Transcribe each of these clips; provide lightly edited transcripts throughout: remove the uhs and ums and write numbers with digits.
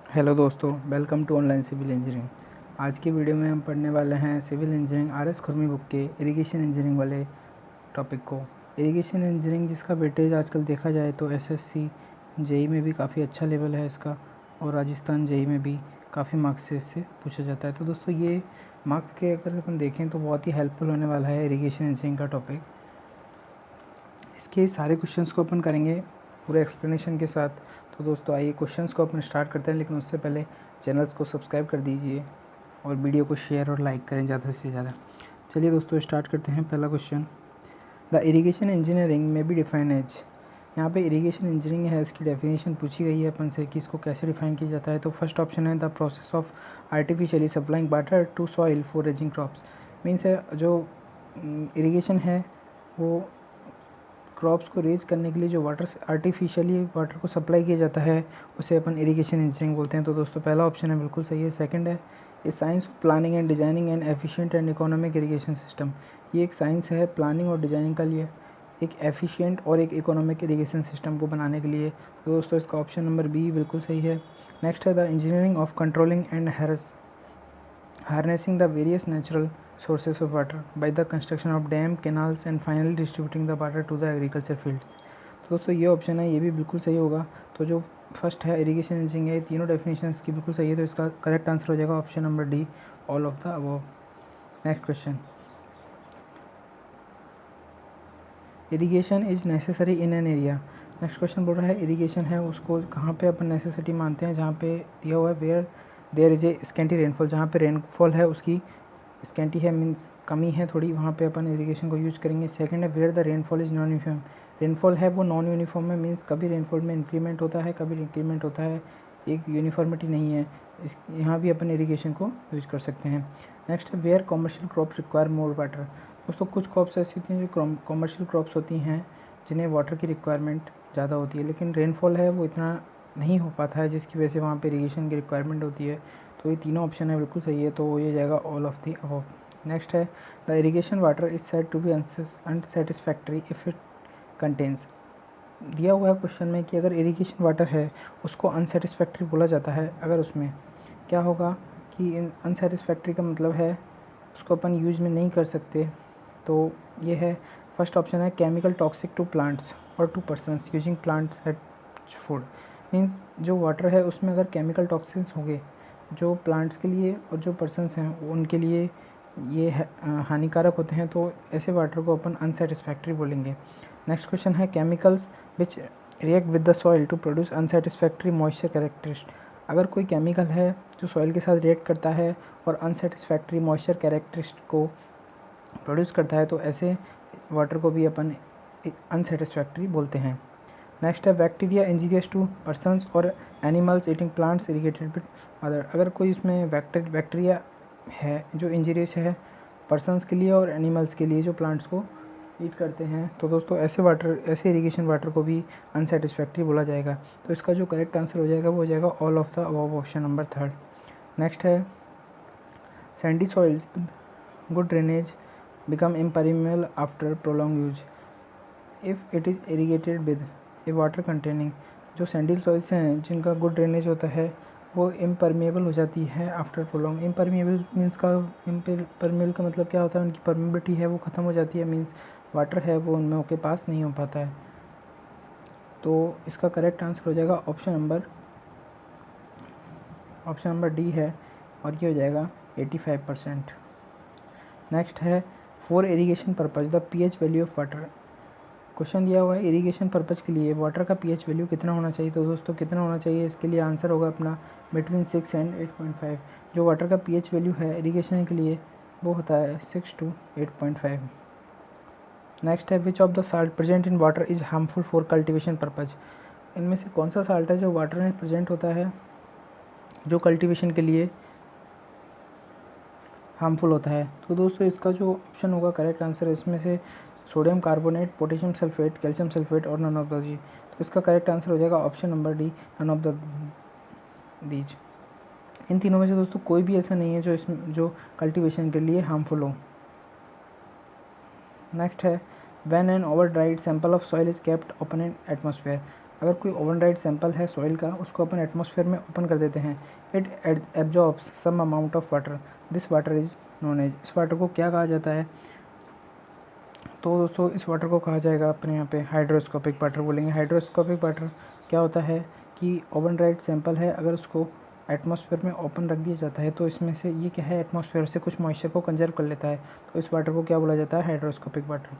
Hello दोस्तों, welcome to online civil engineering. आज की वीडियो में हम पढ़ने वाले हैं civil engineering R S. Khurmi book के इरिगेशन इंजीनियरिंग वाले टॉपिक को। इरिगेशन इंजीनियरिंग जिसका वेटेज आजकल देखा जाए तो एसएससी जेई में भी काफ़ी अच्छा लेवल है इसका, और राजस्थान जेई में भी काफ़ी मार्क्स से इससे पूछा जाता है। तो दोस्तों ये मार्क्स के अगर अपन देखें तो बहुत ही हेल्पफुल होने वाला है इरिगेशन इंजीनियरिंग का टॉपिक। इसके सारे क्वेश्चंस को अपन करेंगे पूरे एक्सप्लेनेशन के साथ। तो दोस्तों आइए क्वेश्चंस को अपन स्टार्ट करते हैं, लेकिन उससे पहले चैनल्स को सब्सक्राइब कर दीजिए और वीडियो को शेयर और लाइक करें ज़्यादा से ज़्यादा। चलिए दोस्तों स्टार्ट करते हैं। पहला क्वेश्चन, द इरिगेशन इंजीनियरिंग में बी डिफाइन एज। यहाँ पे इरिगेशन इंजीनियरिंग है, इसकी डेफिनेशन पूछी गई है अपन से कि इसको कैसे डिफाइन किया जाता है। तो फर्स्ट ऑप्शन है the process of artificially supplying water to soil for raising crops. Means है जो इरिगेशन है वो क्रॉप्स को रेज करने के लिए जो वाटर आर्टिफिशियली वाटर को सप्लाई किया जाता है उसे अपन इरिगेशन इंजीनियरिंग बोलते हैं। तो दोस्तों पहला ऑप्शन है बिल्कुल सही है। सेकंड है ए science of planning and designing and efficient and economic irrigation system. ये एक साइंस है प्लानिंग और डिजाइनिंग का लिए, एक एफिशिएंट और एक इकोनॉमिक इरिगेशन सिस्टम को बनाने के लिए। तो दोस्तों इसका ऑप्शन नंबर बी बिल्कुल सही है। नेक्स्ट है the engineering of controlling and harnessing the various natural sources of water by the construction of dam, canals and finally distributing the water to the agriculture fields। तो दोस्तों ये option है, ये भी बिल्कुल सही होगा। तो जो फर्स्ट है इरिगेशन इंजीनियरिंग है, तीनों डेफिनेशंस की बिल्कुल सही है। तो इसका करेक्ट आंसर हो जाएगा option number D, all of the above. Next question, irrigation is necessary in an area. Next question बोल रहा है इरिगेशन है उसको कहाँ पे अपन नेसेसिटी मानते हैं, जहाँ पे दिया हुआ है where there is a scanty rainfall, जहाँ पे रेनफॉल है उसकी स्कैंटी है मीन्स कमी है थोड़ी, वहाँ पे अपन इरिगेशन को यूज करेंगे। सेकंड है where the rainfall is non uniform, rainfall है वो नॉन यूनिफॉर्म है मीन्स कभी रेनफॉल में इंक्रीमेंट होता है कभी इंक्रीमेंट होता है, एक यूनिफॉर्मिटी नहीं है। इस यहाँ भी अपन इरिगेशन को यूज कर सकते हैं। नेक्स्ट है where commercial crop require more water. दोस्तों कुछ क्रॉप्स ऐसी होती हैं जो कॉमर्शियल क्रॉप्स होती हैं जिन्हें वाटर की रिक्वायरमेंट ज़्यादा होती है, लेकिन रेनफॉल है वो इतना नहीं हो पाता है जिसकी वजह से वहाँ पे इरिगेशन की रिक्वायरमेंट होती है। तो ये तीनों ऑप्शन है बिल्कुल सही है, तो ये जाएगा all of the above. Next है the irrigation water is said to be unsatisfactory if it contains. दिया हुआ है क्वेश्चन में कि अगर इरिगेशन वाटर है उसको अनसेटिस्फैक्ट्री बोला जाता है, अगर उसमें क्या होगा कि अनसेटिस्फैक्ट्री का मतलब है उसको अपन यूज में नहीं कर सकते। तो ये है फर्स्ट ऑप्शन है केमिकल टॉक्सिक टू प्लांट्स और to persons using plants eight food. Means जो वाटर है उसमें अगर केमिकल टॉक्सिन्स होंगे जो प्लांट्स के लिए और जो पर्सनस हैं उनके लिए ये हानिकारक होते हैं, तो ऐसे वाटर को अपन अनसेटिस्फैक्ट्री बोलेंगे। नेक्स्ट क्वेश्चन है chemicals which react with the soil to produce unsatisfactory moisture characteristic. अगर कोई केमिकल है जो सॉइल के साथ रिएक्ट करता है और अनसेटिस्फैक्ट्री मॉइस्चर कैरेक्टरिस्टिक को प्रोड्यूस करता है तो ऐसे वाटर को भी अपन अनसेटिस्फैक्ट्री बोलते हैं। नेक्स्ट है बैक्टीरिया इंजीरियस टू पर्सनस और animals eating plants irrigated with other. अगर कोई इसमें बैक्टीरिया है जो इंजीरियस है पर्सनस के लिए और एनिमल्स के लिए जो प्लांट्स को ईट करते हैं, तो दोस्तों ऐसे इरिगेशन वाटर को भी अनसेटिस्फैक्ट्री बोला जाएगा। तो इसका जो करेक्ट आंसर हो जाएगा वो हो जाएगा all of the above, option number third. Next है sandy soils good drainage become impermeable after prolonged use if it is irrigated with a water containing। जो सैंडल सॉइल्स हैं जिनका गुड ड्रेनेज होता है वो इम्परमेबल हो जाती है आफ्टर प्रोलॉन्ग। इम्परमेबल मीन्स का इम्परमेबल का मतलब क्या होता है, उनकी परमेबिलिटी है वो ख़त्म हो जाती है, मीन्स वाटर है वो उनमें के पास नहीं हो पाता है। तो इसका करेक्ट आंसर हो जाएगा ऑप्शन नंबर डी है, और ये हो जाएगा 85%। नेक्स्ट है for irrigation purpose the pH value of water. Question दिया हुआ है इरिगेशन पर्पज़ के लिए वाटर का पीएच वैल्यू कितना होना चाहिए। तो दोस्तों कितना होना चाहिए, इसके लिए आंसर होगा अपना बिटवीन 6 एंड 8.5। जो वाटर का पीएच वैल्यू है इरिगेशन के लिए वो होता है 6 to 8.5। नेक्स्ट है which of the salt present in water is harmful for cultivation purpose. इनमें से कौन सा साल्ट है जो वाटर में प्रेजेंट होता है जो कल्टिवेशन के लिए हार्मफुल होता है। तो दोस्तों इसका जो ऑप्शन होगा करेक्ट आंसर है इसमें से sodium carbonate, potassium sulphate, calcium sulphate और नन ऑफ द जी। तो इसका करेक्ट आंसर हो जाएगा option number D, none of the these. इन तीनों में से दोस्तों कोई भी ऐसा नहीं है जो कल्टीवेशन के लिए हार्मफुल हो। नेक्स्ट है when an over dried sample of soil is kept open in atmosphere. अगर कोई ओवनराइड सैंपल है सॉइल का, उसको अपन एटमॉस्फेयर में ओपन कर देते हैं, it absorbs some amount of water, this water is known as, इस वाटर को क्या कहा जाता है? तो दोस्तों इस वाटर को कहा जाएगा अपने यहाँ पे हाइड्रोस्कोपिक वाटर बोलेंगे। हाइड्रोस्कोपिक वाटर क्या होता है कि ओवनराइड सैंपल है, अगर उसको एटमॉस्फेयर में ओपन रख दिया जाता है तो इसमें से ये क्या है, एटमॉस्फेयर से कुछ मॉइस्चर को कंजर्व कर लेता है, तो इस वाटर को क्या बोला जाता है? Hygroscopic water.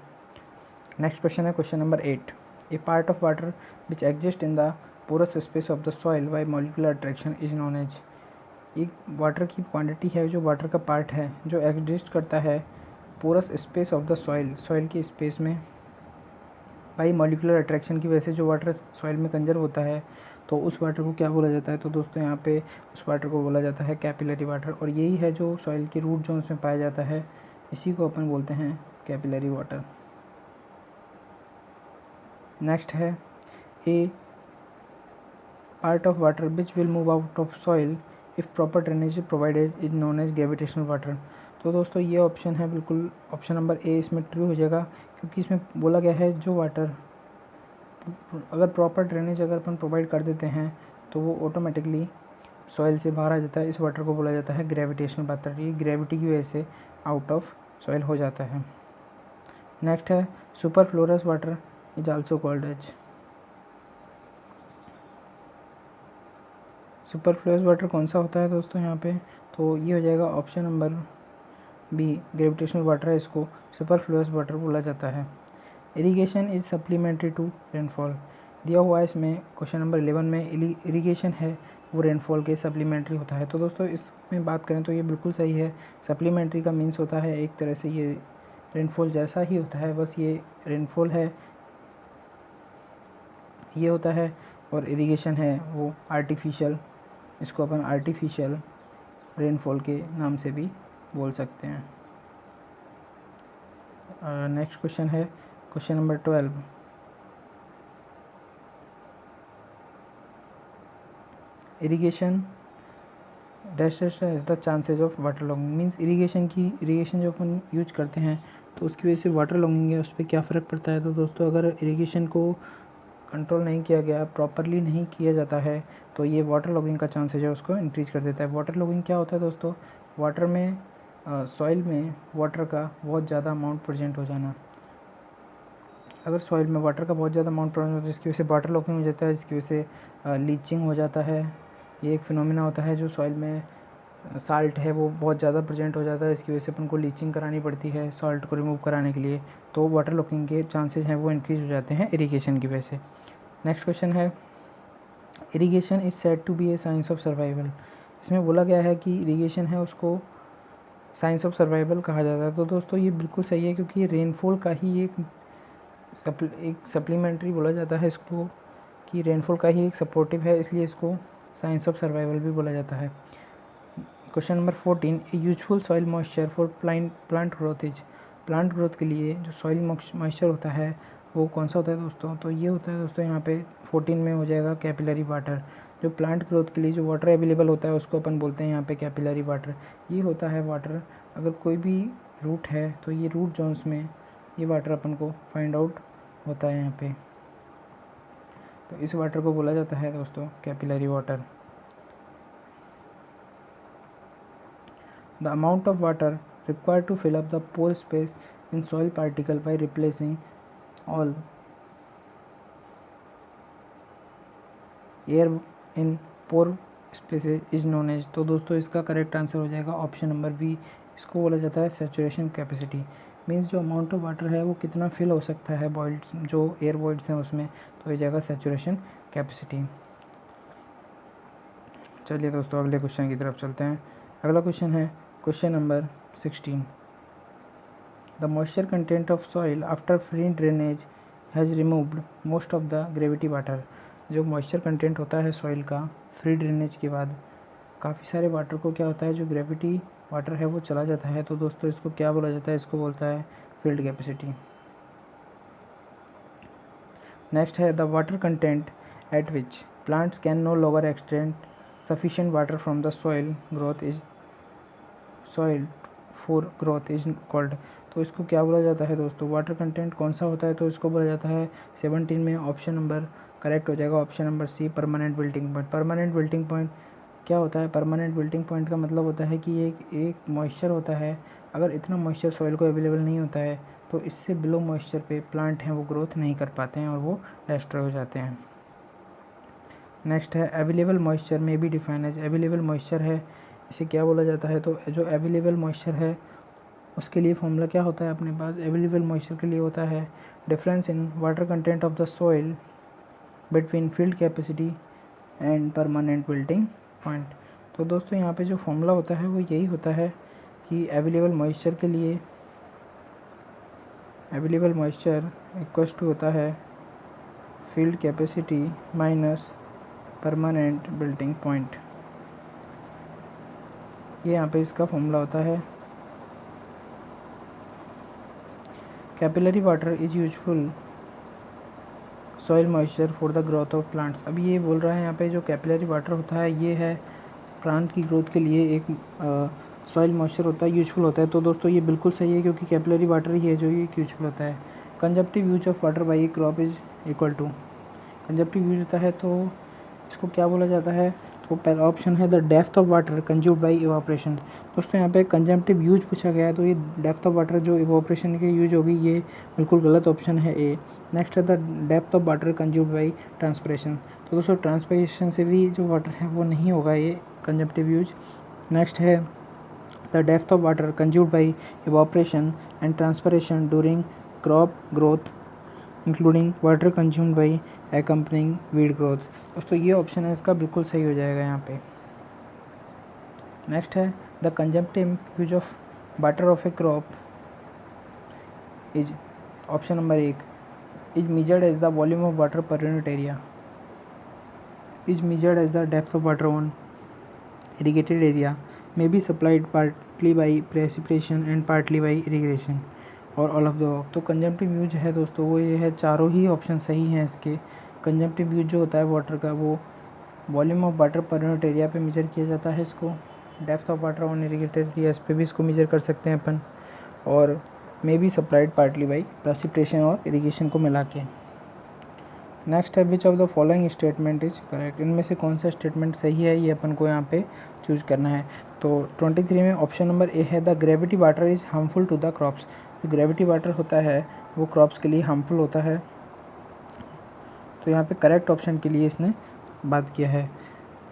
नेक्स्ट क्वेश्चन है question number 8, a part of water which exist in the porous space of the soil by molecular attraction is known as, एक वाटर की क्वांटिटी है जो वाटर का पार्ट है जो एग्जिस्ट करता है porous space of the soil, soil की स्पेस में, बाई मॉलिक्यूलर अट्रैक्शन की वजह से जो वाटर सॉइल में कंजर्व होता है, तो उस वाटर को क्या बोला जाता है? तो दोस्तों यहाँ पे उस वाटर को बोला जाता है कैपिलरी वाटर, और यही है जो सॉइल के रूट जोन्स में पाया जाता है, इसी को अपन बोलते हैं कैपिलरी वाटर। नेक्स्ट है a part of water which will move out of soil if proper drainage is provided is known as gravitational water. तो दोस्तों ये ऑप्शन है बिल्कुल ऑप्शन नंबर ए इसमें ट्रू हो जाएगा, क्योंकि इसमें बोला गया है जो वाटर अगर प्रॉपर ड्रेनेज अगर अपन प्रोवाइड कर देते हैं तो वो ऑटोमेटिकली सॉइल से बाहर आ जाता है, इस वाटर को बोला जाता है ग्रेविटेशनल वाटर, ये ग्रेविटी की वजह से आउट ऑफ सॉइल हो जाता है। नेक्स्ट है superfluous water is also called as, superfluous water कौन सा होता है दोस्तों यहाँ पे? तो ये हो जाएगा option number B, gravitational water है, इसको सुपरफ्लोरस वाटर बोला जाता है। Irrigation is supplementary to rainfall, दिया हुआ है इसमें क्वेश्चन नंबर 11 में इरिगेशन है वो रेनफॉल के सप्लीमेंट्री होता है। तो दोस्तों इसमें बात करें तो ये बिल्कुल सही है, सप्लीमेंट्री का मीन्स होता है एक तरह से ये रेनफॉल जैसा ही होता है, बस ये रेनफॉल है ये होता है, और इरिगेशन है वो आर्टिफिशियल, इसको अपन आर्टिफिशियल रेनफॉल के नाम से भी बोल सकते हैं। नेक्स्ट क्वेश्चन है question number 12, irrigation dash is the chances of water logging, means irrigation जो अपन यूज करते हैं तो उसकी वजह से वाटर लॉगिंग है उस पर क्या फ़र्क पड़ता है? तो दोस्तों अगर इरिगेशन को कंट्रोल नहीं किया गया, प्रॉपरली नहीं किया जाता है, तो ये वाटर लॉगिंग का चांसेज है उसको इंक्रीज कर देता है। वाटर लॉगिंग क्या होता है दोस्तों? वाटर में सॉइल में वाटर का बहुत ज़्यादा अमाउंट प्रेजेंट हो जाना, अगर सॉइल में वाटर का बहुत ज़्यादा अमाउंट प्रेजेंट हो जिसकी वजह से वाटर लॉगिंग हो जाता है, जिसकी वजह से लीचिंग हो जाता है, ये एक फिनोमिना होता है, जो सॉइल में साल्ट है वो बहुत ज़्यादा प्रेजेंट हो जाता है, इसकी वजह से अपन को लीचिंग करानी पड़ती है सॉल्ट को रिमूव कराने के लिए, तो वाटर लॉगिंग के चांसेज हैं वो इंक्रीज हो जाते हैं इरिगेशन की वजह से। नेक्स्ट क्वेश्चन है irrigation is said to be a science of survival, इसमें बोला गया है कि इरिगेशन है उसको साइंस ऑफ सर्वाइवल कहा जाता है। तो दोस्तों ये बिल्कुल सही है, क्योंकि ये रेनफॉल का ही एक सप्लीमेंट्री बोला जाता है इसको, कि रेनफॉल का ही एक सपोर्टिव है, इसलिए इसको साइंस ऑफ सर्वाइवल भी बोला जाता है। Question number 14, A useful soil moisture for plant growth is, plant growth के लिए जो सॉइल मॉइस्चर होता है वो कौन सा होता है दोस्तों? तो ये होता है दोस्तों यहाँ पे 14 में हो जाएगा कैपिलरी वाटर, जो प्लांट ग्रोथ के लिए जो वाटर अवेलेबल होता है उसको अपन बोलते हैं यहाँ पे कैपिलरी वाटर। ये होता है वाटर, अगर कोई भी रूट है तो ये रूट जोन्स में ये वाटर अपन को फाइंड आउट होता है यहाँ पे, तो इस वाटर को बोला जाता है दोस्तों capillary water. The amount of water required to fill up the pore space in soil particle by replacing all air in pore spaces is known as, तो दोस्तों इसका करेक्ट आंसर हो जाएगा ऑप्शन नंबर बी, इसको बोला जाता है saturation capacity, means जो अमाउंट ऑफ वाटर है वो कितना फिल हो सकता है वॉइड्स जो एयर वॉइड्स हैं उसमें, तो ये जाएगा सैचुरेशन कैपेसिटी। चलिए दोस्तों अगले क्वेश्चन की तरफ चलते हैं। अगला क्वेश्चन है question number 16, the moisture content of soil after free drainage has removed most of the gravity water, जो मॉइस्चर कंटेंट होता है सॉइल का फ्री ड्रेनेज के बाद काफ़ी सारे वाटर को क्या होता है, जो ग्रेविटी वाटर है वो चला जाता है, तो दोस्तों इसको क्या बोला जाता है? इसको बोलता है फील्ड कैपेसिटी। नेक्स्ट है the water content at which plants can no longer extend sufficient water from the soil for growth is called, तो इसको क्या बोला जाता है दोस्तों? वाटर कंटेंट कौन सा होता है? तो इसको बोला जाता है 17 में ऑप्शन नंबर करेक्ट हो जाएगा option number C, permanent wilting point. Permanent wilting point क्या होता है? परमानेंट विल्टिंग पॉइंट का मतलब होता है कि एक मॉइस्चर होता है, अगर इतना मॉइस्चर सॉइल को अवेलेबल नहीं होता है तो इससे बिलो मॉइस्चर पे प्लांट हैं वो ग्रोथ नहीं कर पाते हैं और वो डिस्ट्रॉय हो जाते हैं। नेक्स्ट है अवेलेबल मॉइस्चर में भी डिफाइन एज। अवेलेबल मॉइस्चर है, इसे क्या बोला जाता है? तो जो अवेलेबल मॉइस्चर है उसके लिए फॉर्मूला क्या होता है अपने पास? अवेलेबल मॉइस्चर के लिए होता है difference in water content of the soil between field capacity and permanent wilting point. तो दोस्तों यहाँ पे जो फॉर्मूला होता है वो यही होता है कि अवेलेबल मॉइस्चर के लिए अवेलेबल मॉइस्चर इक्वल्स टू होता है field capacity minus permanent wilting point. ये यहाँ पे इसका फॉर्मूला होता है। Capillary water is useful soil moisture for the growth of plants. अब ये बोल रहा है यहाँ पे जो कैपिलरी वाटर होता है ये है प्लांट की ग्रोथ के लिए एक सॉइल मॉइस्चर होता है, यूजफुल होता है। तो दोस्तों ये बिल्कुल सही है क्योंकि कैपिलरी वाटर ही है जो ये यूजफुल होता है। Consumptive use of water by crop is equal to, consumptive use होता है तो इसको क्या बोला जाता है? तो पहला ऑप्शन है the depth of water consumed by evaporation. दोस्तों यहाँ पे कंजम्पटिव यूज पूछा गया है तो ये डेप्थ ऑफ वाटर जो इवापोरेशन के यूज होगी ये बिल्कुल गलत ऑप्शन है ए। नेक्स्ट है the depth of water consumed by transpiration. तो दोस्तों ट्रांसपरेशन से भी जो वाटर है वो नहीं होगा ये कंजम्पटिव यूज। नेक्स्ट है the depth of water consumed by evaporation and transpiration during crop growth including water consumed by accompanying weed growth. दोस्तों ये ऑप्शन है इसका बिल्कुल सही हो जाएगा यहाँ पे। नेक्स्ट है the consumptive use of water of A crop is, option number एक, is measured as the volume of water per unit area, is measured as the depth of water on irrigated area, may be supplied partly by precipitation and partly by irrigation और all of the above. तो consumptive use है दोस्तों वो ये है, चारों ही option सही हैं इसके। कंजम्पटिव यूज जो होता है वाटर का वो volume of water per unit area पे मेजर किया जाता है इसको। Depth of water on irrigated area पे भी इसको मेजर कर सकते हैं अपन, और may be supplied partly by precipitation और इरिगेशन को मिला के। नेक्स्ट है which of the following statement is correct. इनमें से कौन सा स्टेटमेंट सही है ये अपन को यहाँ पे चूज करना है। तो 23 में ऑप्शन नंबर ए है the gravity water is harmful to the crops. जो ग्रेविटी वाटर होता है वो क्रॉप्स के लिए हार्मफुल होता है। तो यहाँ पे करेक्ट ऑप्शन के लिए इसने बात किया है।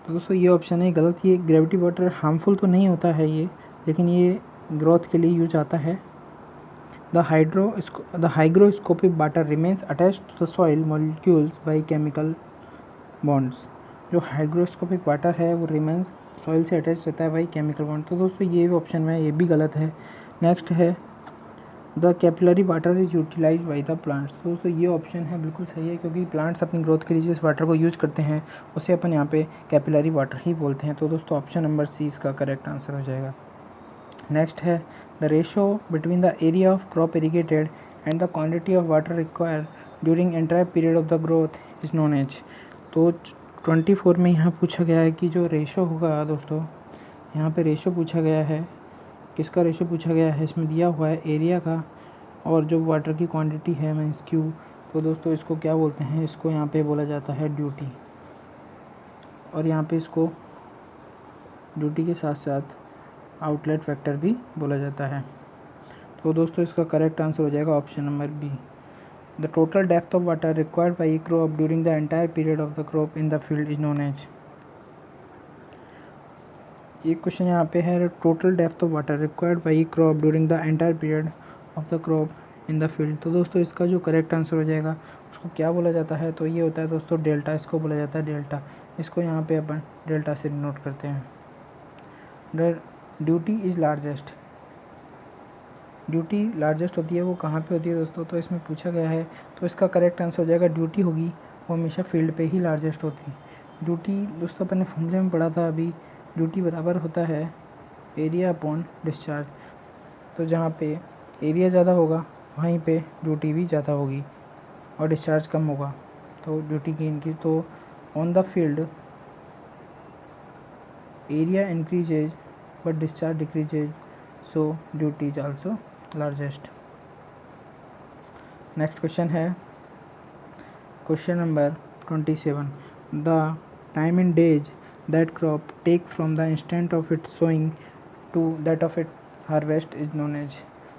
तो दोस्तों ये ऑप्शन है गलत। ये ग्रेविटी वाटर हार्मफुल तो नहीं होता है ये, लेकिन ये ग्रोथ के लिए यूज आता है। The hygroscopic water remains attached to the soil molecules by chemical bonds. जो हाइग्रोस्कोपिक वाटर है वो रिमेन्स सॉइल से अटैच रहता है बाई केमिकल बॉन्ड। तो दोस्तों ये ऑप्शन में ये भी गलत है। नेक्स्ट है the capillary water is utilize by the plants. तो दोस्तों ये ऑप्शन है बिल्कुल सही है क्योंकि प्लांट्स अपनी ग्रोथ के लिए जिस वाटर को यूज करते हैं उसे अपन यहाँ पे कैपिलरी वाटर ही बोलते हैं। तो दोस्तों ऑप्शन नंबर सी इसका करेक्ट आंसर हो जाएगा। नेक्स्ट है the ratio between the area of crop irrigated and the quantity of water require during entire period of the growth is known as. तो 24 में यहाँ पूछा गया है कि जो रेशो होगा दोस्तों, यहाँ पे रेशो पूछा गया है। किसका रेशो पूछा गया है? इसमें दिया हुआ है एरिया का और जो वाटर की क्वांटिटी है मीन्स क्यू। तो दोस्तों इसको क्या बोलते हैं? इसको यहाँ पे बोला जाता है ड्यूटी, और यहाँ पे इसको ड्यूटी के साथ साथ आउटलेट फैक्टर भी बोला जाता है। तो दोस्तों इसका करेक्ट आंसर हो जाएगा option number B. The total depth of water required by a crop during the entire period of the crop in the field is known as. एक क्वेश्चन यहाँ पे है total depth of water required by a crop during the entire period of the crop in the field. तो दोस्तों इसका जो correct answer हो जाएगा उसको क्या बोला जाता है? तो ये होता है दोस्तों डेल्टा, इसको बोला जाता है डेल्टा। इसको यहाँ पे अपन डेल्टा से नोट करते हैं। The duty is largest, duty largest होती है वो कहाँ पे होती है दोस्तों? तो इसमें पूछा गया है तो इसका करेक्ट आंसर हो जाएगा ड्यूटी होगी वो हमेशा फील्ड पे ही लार्जेस्ट होती है। ड्यूटी दोस्तों अपन ने फॉर्मूले में पढ़ा था अभी, ड्यूटी बराबर होता है एरिया अपॉन डिस्चार्ज। तो जहाँ पे एरिया ज़्यादा होगा वहीं पे ड्यूटी भी ज़्यादा होगी और डिस्चार्ज कम होगा तो ड्यूटी की इनकी। तो on the field area increases but discharge decreases, so duty is also largest. Next question है question number 27. The time in days that crop take from the instant of its sowing to that of its harvest is known as.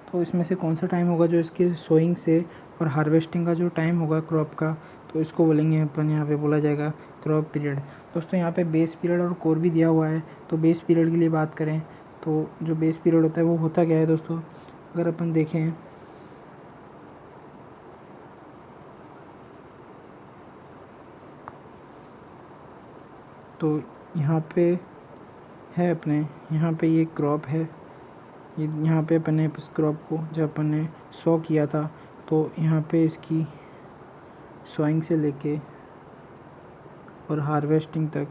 तो इसमें से कौन सा time होगा जो इसके sowing से और हार्वेस्टिंग का जो टाइम होगा क्रॉप का, तो इसको बोलेंगे अपन, यहाँ पे बोला जाएगा क्रॉप पीरियड। दोस्तों यहाँ पे बेस पीरियड और कोर भी दिया हुआ है। तो बेस पीरियड के लिए बात करें तो जो बेस पीरियड होता है वो होता क्या है दोस्तों, अगर अपन देखें तो यहाँ पे है अपने, यहाँ पे ये क्रॉप है, ये यहाँ पे अपन ने इस क्रॉप को जब अपन ने सो किया था तो यहाँ पे इसकी सोइंग से लेके और हार्वेस्टिंग तक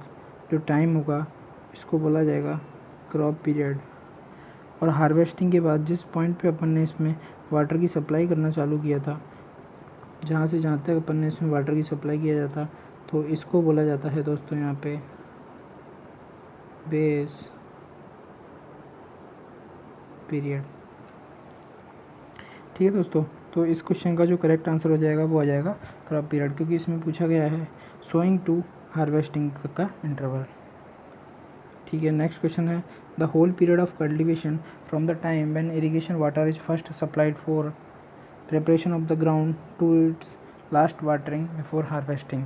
जो टाइम होगा इसको बोला जाएगा क्रॉप पीरियड। और हार्वेस्टिंग के बाद जिस पॉइंट पे अपन ने इसमें वाटर की सप्लाई करना चालू किया था, जहाँ से जहाँ तक अपन ने इसमें वाटर की सप्लाई किया जाता, तो इसको बोला जाता है दोस्तों यहाँ पे बेस पीरियड। ठीक है दोस्तों, तो इस क्वेश्चन का जो करेक्ट आंसर हो जाएगा वो आ जाएगा क्रॉप पीरियड, क्योंकि इसमें पूछा गया है सोइंग टू हार्वेस्टिंग तक का इंटरवल। ठीक है, नेक्स्ट क्वेश्चन है the whole period of cultivation from the time when irrigation water is first supplied for preparation of the ground to its last watering before harvesting.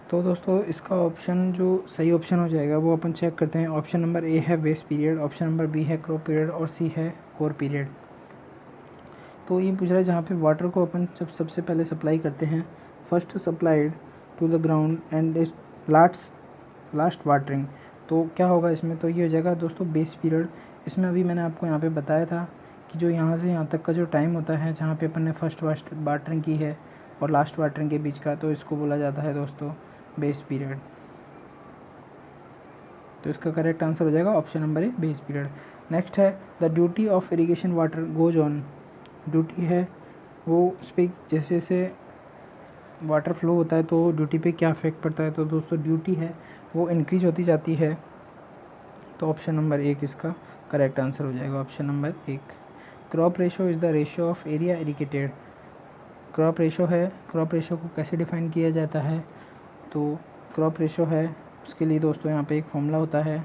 तो दोस्तों इसका option जो सही ऑप्शन हो जाएगा वो अपन चेक करते हैं। ऑप्शन नंबर ए है base period, option number B है क्रॉप पीरियड और सी है कोर पीरियड। तो ये पूछ रहा है जहाँ पे वाटर को अपन जब सबसे पहले सप्लाई करते हैं, first supplied to the ground and is last watering, तो क्या होगा इसमें, तो ये हो जाएगा दोस्तों बेस पीरियड। इसमें अभी मैंने आपको यहाँ पे बताया था कि जो यहाँ से यहाँ तक का जो टाइम होता है जहाँ पे अपन ने फर्स्ट वाटरिंग की है और लास्ट वाटरिंग के बीच का, तो इसको बोला जाता है दोस्तों बेस पीरियड। तो इसका करेक्ट आंसर हो जाएगा option number A base period. Next है the duty of irrigation water goes on. Duty है वो उस पर जैसे जैसे वाटर फ्लो होता है तो ड्यूटी पे क्या इफेक्ट पड़ता है, तो दोस्तों ड्यूटी है वो इंक्रीज होती जाती है। तो ऑप्शन नंबर एक इसका करेक्ट आंसर हो जाएगा, ऑप्शन नंबर एक। Crop ratio is the ratio of area irrigated. Crop ratio है, क्रॉप रेशो को कैसे डिफाइन किया जाता है, तो क्रॉप रेशो है उसके लिए दोस्तों यहाँ पे एक फॉर्मूला होता है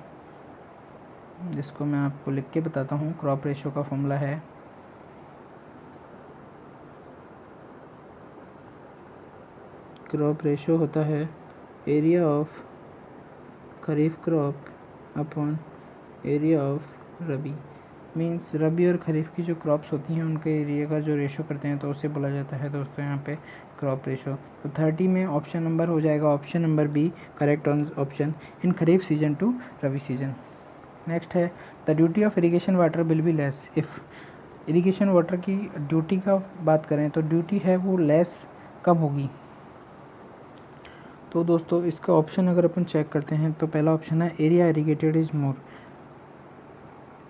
जिसको मैं आपको लिख के बताता हूँ। क्रॉप रेशो का फॉर्मूला है क्रॉप रेशो होता है area of kharif crop upon area of rabi. Means rabi और खरीफ की जो क्रॉप्स होती हैं उनके एरिया का जो रेशो करते हैं तो उसे बोला जाता है दोस्तों यहाँ पे क्रॉप रेशो। तो 30 में ऑप्शन नंबर हो जाएगा option number B correct option in kharif season to rabi season. Next है the duty of irrigation water will be less if. Irrigation water की ड्यूटी का बात करें तो ड्यूटी है वो लेस कम होगी। तो दोस्तों इसका ऑप्शन अगर अपन चेक करते हैं तो पहला ऑप्शन है एरिया इरिगेटेड इज़ मोर।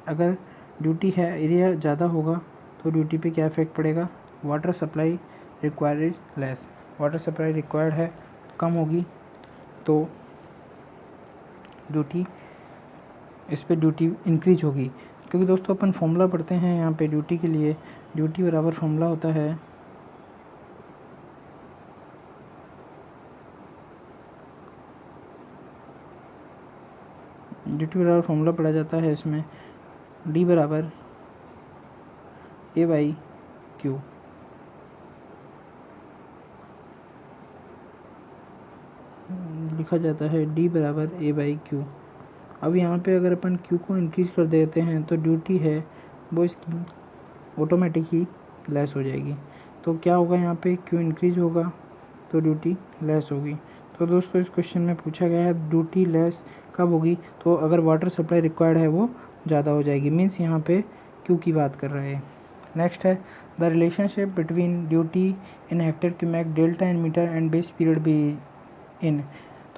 अगर ड्यूटी है एरिया ज़्यादा होगा तो ड्यूटी पे क्या इफेक्ट पड़ेगा, water supply required is less. Water supply required है कम होगी तो ड्यूटी इस पे ड्यूटी इंक्रीज होगी। क्योंकि दोस्तों अपन फॉर्मूला पढ़ते हैं यहाँ पे ड्यूटी के लिए, ड्यूटी बराबर फॉर्मूला होता है ड्यूटी बराबर फॉर्मूला पढ़ा जाता है इसमें डी बराबर ए बाई क्यू। लिखा जाता है डी बराबर ए बाई क्यू। अब यहाँ पे अगर अपन क्यू को इंक्रीज कर देते हैं तो ड्यूटी है वो इसकी ऑटोमेटिक ही लेस हो जाएगी। तो क्या होगा यहाँ पे क्यू इंक्रीज होगा तो ड्यूटी लेस होगी। तो दोस्तों इस क्वेश्चन में पूछा गया है ड्यूटी लेस कब होगी, तो अगर वाटर सप्लाई रिक्वायर्ड है वो ज़्यादा हो जाएगी। मीन्स यहाँ पे क्यू की बात कर रहे हैं। नेक्स्ट है the relationship between duty in hectare cumec delta in metre and base period B in.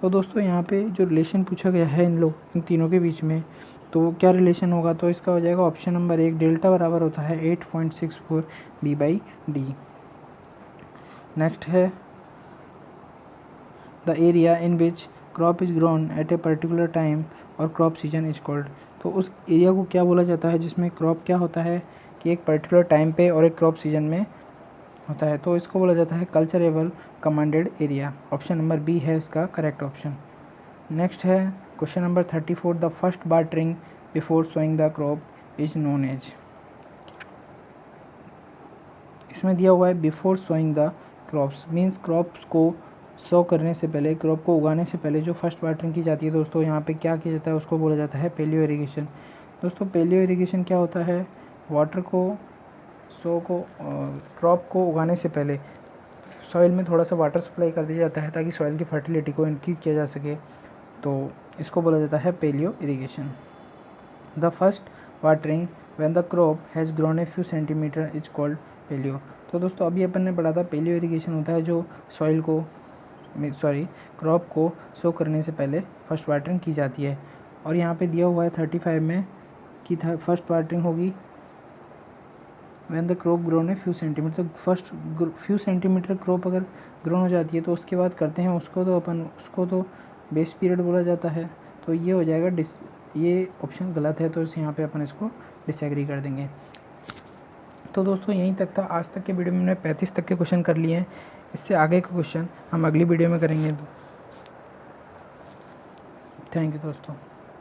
तो दोस्तों यहाँ पे जो रिलेशन पूछा गया है इन तीनों के बीच में, तो क्या रिलेशन होगा, तो इसका हो जाएगा ऑप्शन नंबर एक डेल्टा बराबर होता है 8.64 बी बाई डी। नेक्स्ट है the area in which crop is grown at a particular time और क्रॉप सीजन इज कॉल्ड। तो उस एरिया को क्या बोला जाता है जिसमें क्रॉप क्या होता है कि एक पर्टिकुलर टाइम पे और एक क्रॉप सीजन में होता है, तो इसको बोला जाता है culturable commanded area. Option number B है इसका करेक्ट ऑप्शन। नेक्स्ट है question number 34, the first watering before sowing the crop is known as. इसमें दिया हुआ है before sowing the crops, means crops को सो करने से पहले, क्रॉप को उगाने से पहले जो फर्स्ट वाटरिंग की जाती है दोस्तों, यहाँ पे क्या किया जाता है, उसको बोला जाता है पेलियो इरिगेशन। दोस्तों पेलियो इरिगेशन क्या होता है, वाटर को क्रॉप को उगाने से पहले सॉइल में थोड़ा सा वाटर सप्लाई कर दिया जाता है ताकि सॉइल की फर्टिलिटी को इंक्रीज किया जा सके, तो इसको बोला जाता है paleo irrigation. The first watering when the crop has grown a few centimetre is called paleo. तो दोस्तों अभी अपन ने पढ़ा था पेलियो इरिगेशन होता है जो सॉइल को क्रॉप को सो करने से पहले फर्स्ट वाटरिंग की जाती है। और यहाँ पे दिया हुआ है 35 में कि फर्स्ट वाटरिंग होगी when the crop grown a few centimetre. तो फर्स्ट फ्यू सेंटीमीटर क्रॉप अगर ग्रोन हो जाती है तो उसके बाद करते हैं उसको तो बेस पीरियड बोला जाता है। तो ये हो जाएगा ये ऑप्शन गलत है, तो यहाँ पे अपन इसको डिसएग्री कर देंगे। तो दोस्तों यहीं तक था आज तक के वीडियो में, हमने 35 तक के क्वेश्चन कर लिए हैं। इससे आगे के क्वेश्चन हम अगली वीडियो में करेंगे। थैंक यू दोस्तों।